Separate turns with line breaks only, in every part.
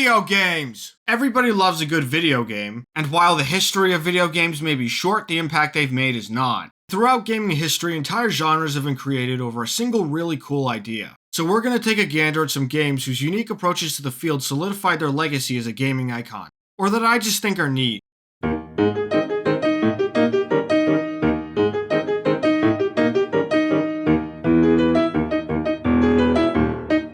Video games! Everybody loves a good video game, and while the history of video games may be short, the impact they've made is not. Throughout gaming history, entire genres have been created over a single really cool idea. So we're going to take a gander at some games whose unique approaches to the field solidified their legacy as a gaming icon, or that I just think are neat.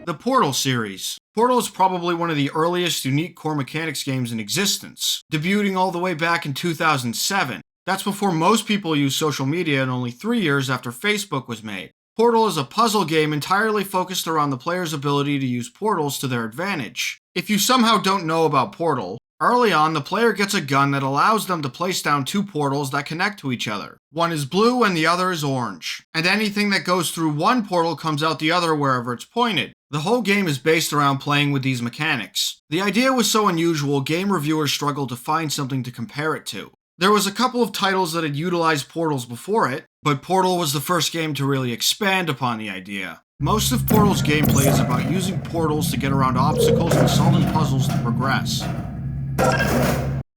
The Portal series. Portal is probably one of the earliest unique core mechanics games in existence, debuting all the way back in 2007. That's before most people used social media and only 3 years after Facebook was made. Portal is a puzzle game entirely focused around the player's ability to use portals to their advantage. If you somehow don't know about Portal, early on the player gets a gun that allows them to place down 2 portals that connect to each other. One is blue and the other is orange, and anything that goes through one portal comes out the other wherever it's pointed. The whole game is based around playing with these mechanics. The idea was so unusual, game reviewers struggled to find something to compare it to. There was a couple of titles that had utilized portals before it, but Portal was the first game to really expand upon the idea. Most of Portal's gameplay is about using portals to get around obstacles and solving puzzles to progress.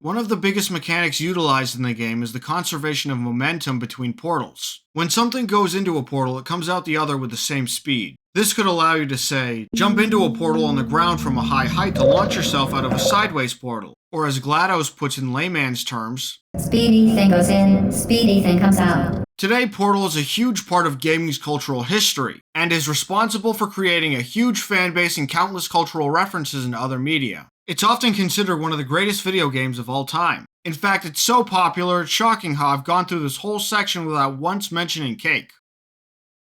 One of the biggest mechanics utilized in the game is the conservation of momentum between portals. When something goes into a portal, it comes out the other with the same speed. This could allow you to, say, jump into a portal on the ground from a high height to launch yourself out of a sideways portal. Or as GLaDOS puts in layman's terms,
speedy thing goes in, speedy thing comes out.
Today, Portal is a huge part of gaming's cultural history, and is responsible for creating a huge fanbase and countless cultural references in other media. It's often considered one of the greatest video games of all time. In fact, it's so popular, it's shocking how I've gone through this whole section without once mentioning cake.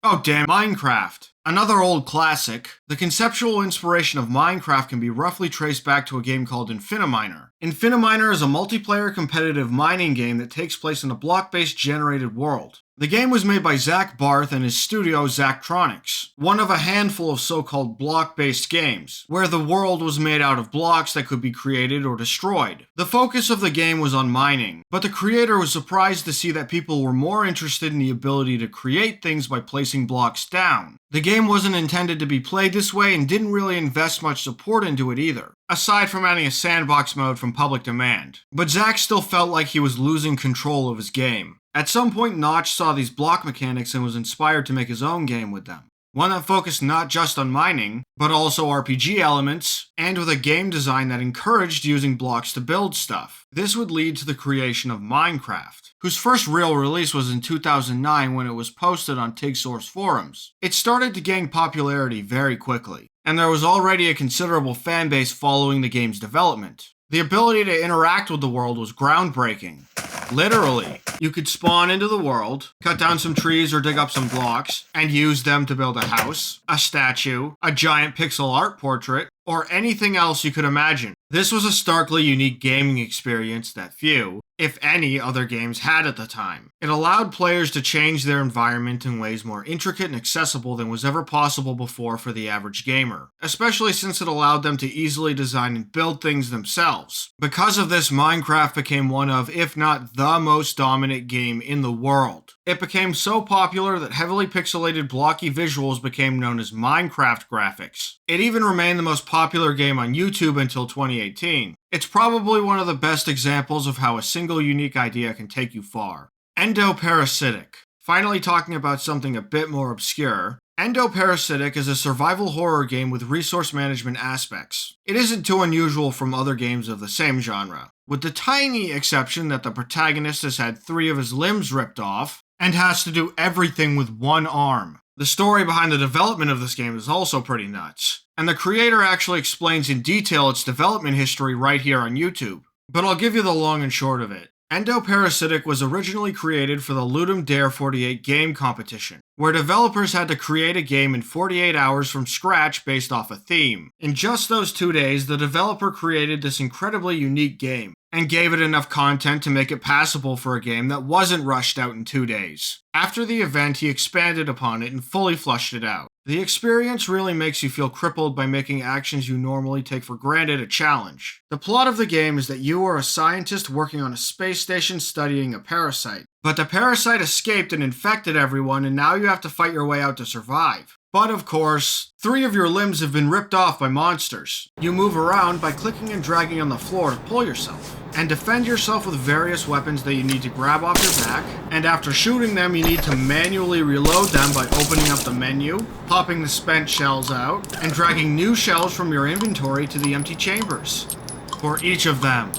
Oh damn, Minecraft. Another old classic, the conceptual inspiration of Minecraft can be roughly traced back to a game called Infiniminer. Infiniminer is a multiplayer competitive mining game that takes place in a block-based generated world. The game was made by Zach Barth and his studio Zachtronics, one of a handful of so-called block-based games, where the world was made out of blocks that could be created or destroyed. The focus of the game was on mining, but the creator was surprised to see that people were more interested in the ability to create things by placing blocks down. The game wasn't intended to be played this way and didn't really invest much support into it either, aside from adding a sandbox mode from public demand. But Zach still felt like he was losing control of his game. At some point, Notch saw these block mechanics and was inspired to make his own game with them. One that focused not just on mining, but also RPG elements, and with a game design that encouraged using blocks to build stuff. This would lead to the creation of Minecraft, whose first real release was in 2009 when it was posted on TigSource forums. It started to gain popularity very quickly, and there was already a considerable fanbase following the game's development. The ability to interact with the world was groundbreaking. Literally, you could spawn into the world, cut down some trees or dig up some blocks, and use them to build a house, a statue, a giant pixel art portrait, or anything else you could imagine. This was a starkly unique gaming experience that few, if any, other games had at the time. It allowed players to change their environment in ways more intricate and accessible than was ever possible before for the average gamer, especially since it allowed them to easily design and build things themselves. Because of this, Minecraft became one of, if not the most dominant game in the world. It became so popular that heavily pixelated blocky visuals became known as Minecraft graphics. It even remained the most popular game on YouTube until 2018. It's probably one of the best examples of how a single unique idea can take you far. Endoparasitic. Finally talking about something a bit more obscure, Endoparasitic is a survival horror game with resource management aspects. It isn't too unusual from other games of the same genre, with the tiny exception that the protagonist has had 3 of his limbs ripped off, and has to do everything with one arm. The story behind the development of this game is also pretty nuts, and the creator actually explains in detail its development history right here on YouTube. But I'll give you the long and short of it. Endoparasitic was originally created for the Ludum Dare 48 game competition, where developers had to create a game in 48 hours from scratch based off a theme. In just those 2 days, the developer created this incredibly unique game, and gave it enough content to make it passable for a game that wasn't rushed out in 2 days. After the event, he expanded upon it and fully fleshed it out. The experience really makes you feel crippled by making actions you normally take for granted a challenge. The plot of the game is that you are a scientist working on a space station studying a parasite. But the parasite escaped and infected everyone, and now you have to fight your way out to survive. But of course, 3 of your limbs have been ripped off by monsters. You move around by clicking and dragging on the floor to pull yourself, and defend yourself with various weapons that you need to grab off your back, and after shooting them you need to manually reload them by opening up the menu, popping the spent shells out, and dragging new shells from your inventory to the empty chambers. For each of them,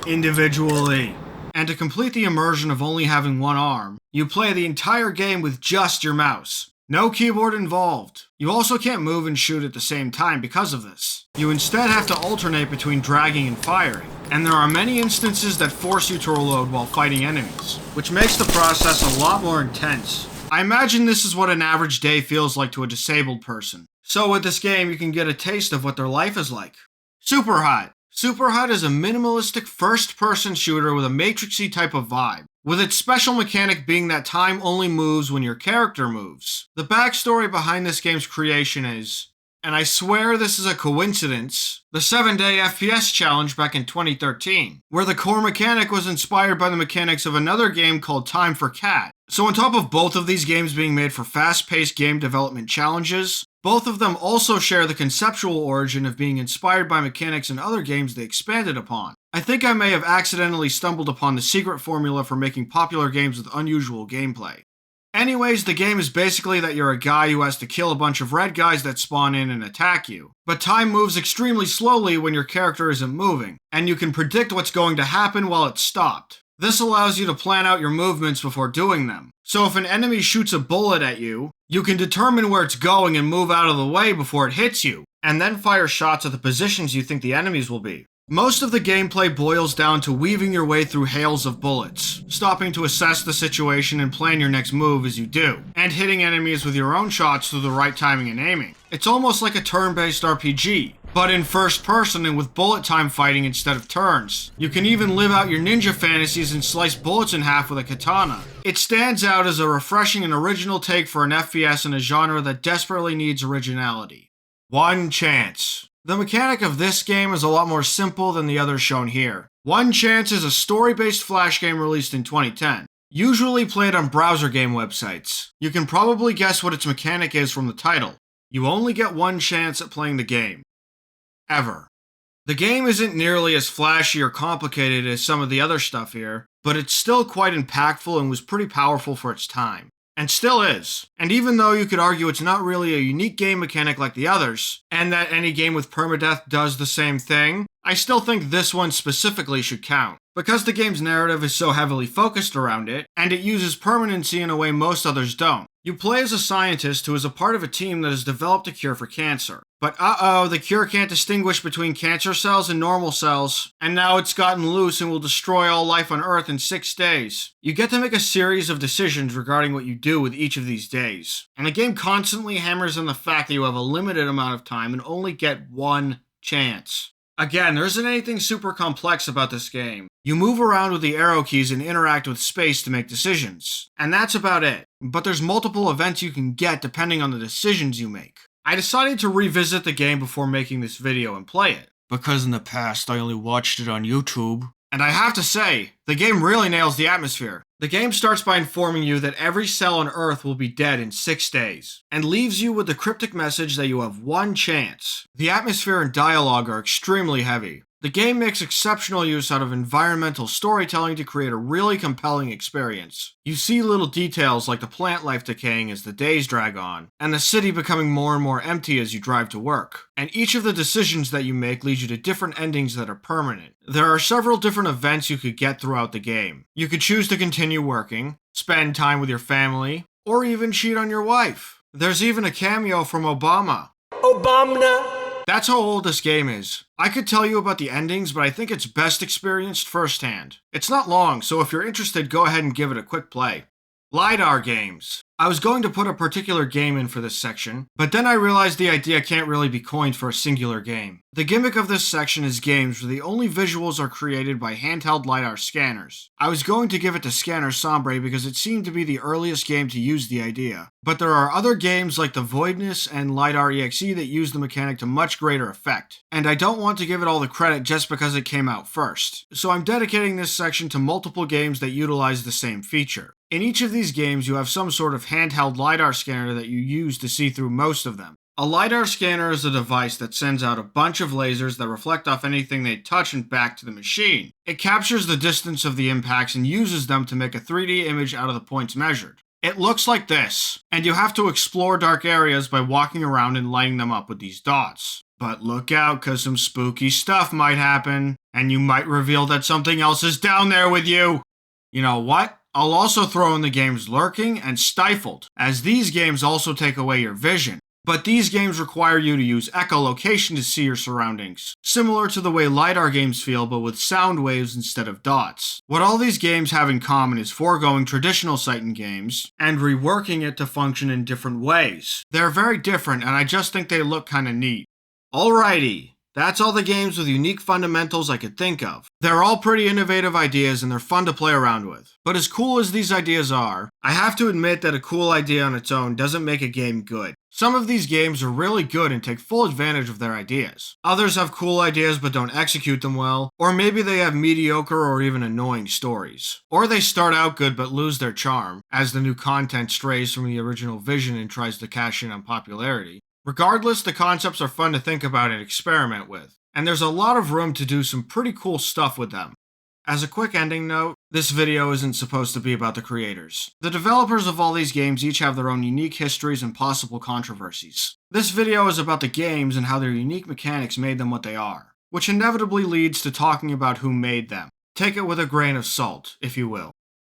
individually. And to complete the immersion of only having one arm, you play the entire game with just your mouse. No keyboard involved. You also can't move and shoot at the same time because of this. You instead have to alternate between dragging and firing, and there are many instances that force you to reload while fighting enemies, which makes the process a lot more intense. I imagine this is what an average day feels like to a disabled person. So with this game, you can get a taste of what their life is like. SUPERHOT. SUPERHOT is a minimalistic first-person shooter with a matrixy type of vibe, with its special mechanic being that time only moves when your character moves. The backstory behind this game's creation is, and I swear this is a coincidence, the 7-day FPS challenge back in 2013, where the core mechanic was inspired by the mechanics of another game called Time for Cat. So on top of both of these games being made for fast-paced game development challenges, both of them also share the conceptual origin of being inspired by mechanics in other games they expanded upon. I think I may have accidentally stumbled upon the secret formula for making popular games with unusual gameplay. Anyways, the game is basically that you're a guy who has to kill a bunch of red guys that spawn in and attack you. But time moves extremely slowly when your character isn't moving, and you can predict what's going to happen while it's stopped. This allows you to plan out your movements before doing them. So if an enemy shoots a bullet at you, you can determine where it's going and move out of the way before it hits you, and then fire shots at the positions you think the enemies will be. Most of the gameplay boils down to weaving your way through hails of bullets, stopping to assess the situation and plan your next move as you do, and hitting enemies with your own shots through the right timing and aiming. It's almost like a turn-based RPG, but in first person and with bullet time fighting instead of turns. You can even live out your ninja fantasies and slice bullets in half with a katana. It stands out as a refreshing and original take for an FPS in a genre that desperately needs originality. One chance. The mechanic of this game is a lot more simple than the others shown here. One Chance is a story-based flash game released in 2010, usually played on browser game websites. You can probably guess what its mechanic is from the title. You only get one chance at playing the game. Ever. The game isn't nearly as flashy or complicated as some of the other stuff here, but it's still quite impactful and was pretty powerful for its time. And still is. And even though you could argue it's not really a unique game mechanic like the others, and that any game with permadeath does the same thing, I still think this one specifically should count. Because the game's narrative is so heavily focused around it, and it uses permanency in a way most others don't. You play as a scientist who is a part of a team that has developed a cure for cancer. But the cure can't distinguish between cancer cells and normal cells, and now it's gotten loose and will destroy all life on Earth in 6 days. You get to make a series of decisions regarding what you do with each of these days, and the game constantly hammers on the fact that you have a limited amount of time and only get one chance. Again, there isn't anything super complex about this game. You move around with the arrow keys and interact with space to make decisions, and that's about it. But there's multiple events you can get depending on the decisions you make. I decided to revisit the game before making this video and play it, because in the past I only watched it on YouTube. And I have to say, the game really nails the atmosphere. The game starts by informing you that every cell on Earth will be dead in 6 days, and leaves you with the cryptic message that you have one chance. The atmosphere and dialogue are extremely heavy. The game makes exceptional use out of environmental storytelling to create a really compelling experience. You see little details like the plant life decaying as the days drag on, and the city becoming more and more empty as you drive to work. And each of the decisions that you make leads you to different endings that are permanent. There are several different events you could get throughout the game. You could choose to continue working, spend time with your family, or even cheat on your wife. There's even a cameo from Obama. Obama! That's how old this game is. I could tell you about the endings, but I think it's best experienced firsthand. It's not long, so if you're interested, go ahead and give it a quick play. Lidar Games. I was going to put a particular game in for this section, but then I realized the idea can't really be coined for a singular game. The gimmick of this section is games where the only visuals are created by handheld LiDAR scanners. I was going to give it to Scanner Sombre because it seemed to be the earliest game to use the idea, but there are other games like the Voidness and LiDAR EXE that use the mechanic to much greater effect, and I don't want to give it all the credit just because it came out first, so I'm dedicating this section to multiple games that utilize the same feature. In each of these games, you have some sort of handheld LiDAR scanner that you use to see through most of them. A LiDAR scanner is a device that sends out a bunch of lasers that reflect off anything they touch and back to the machine. It captures the distance of the impacts and uses them to make a 3D image out of the points measured. It looks like this, and you have to explore dark areas by walking around and lighting them up with these dots. But look out, cause some spooky stuff might happen, and you might reveal that something else is down there with you. You know what? I'll also throw in the games Lurking and Stifled, as these games also take away your vision. But these games require you to use echolocation to see your surroundings, similar to the way Lidar games feel but with sound waves instead of dots. What all these games have in common is foregoing traditional sight in games and reworking it to function in different ways. They're very different and I just think they look kinda neat. Alrighty. That's all the games with unique fundamentals I could think of. They're all pretty innovative ideas and they're fun to play around with. But as cool as these ideas are, I have to admit that a cool idea on its own doesn't make a game good. Some of these games are really good and take full advantage of their ideas. Others have cool ideas but don't execute them well, or maybe they have mediocre or even annoying stories. Or they start out good but lose their charm, as the new content strays from the original vision and tries to cash in on popularity. Regardless, the concepts are fun to think about and experiment with, and there's a lot of room to do some pretty cool stuff with them. As a quick ending note, this video isn't supposed to be about the creators. The developers of all these games each have their own unique histories and possible controversies. This video is about the games and how their unique mechanics made them what they are, which inevitably leads to talking about who made them. Take it with a grain of salt, if you will.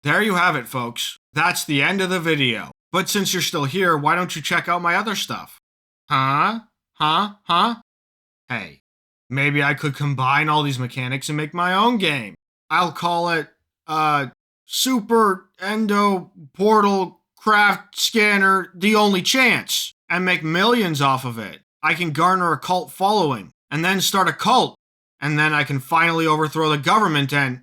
There you have it, folks. That's the end of the video. But since you're still here, why don't you check out my other stuff? Huh? Hey, maybe I could combine all these mechanics and make my own game. I'll call it, Super Endo Portal Craft Scanner The Only Chance, and make millions off of it. I can garner a cult following, and then start a cult, and then I can finally overthrow the government and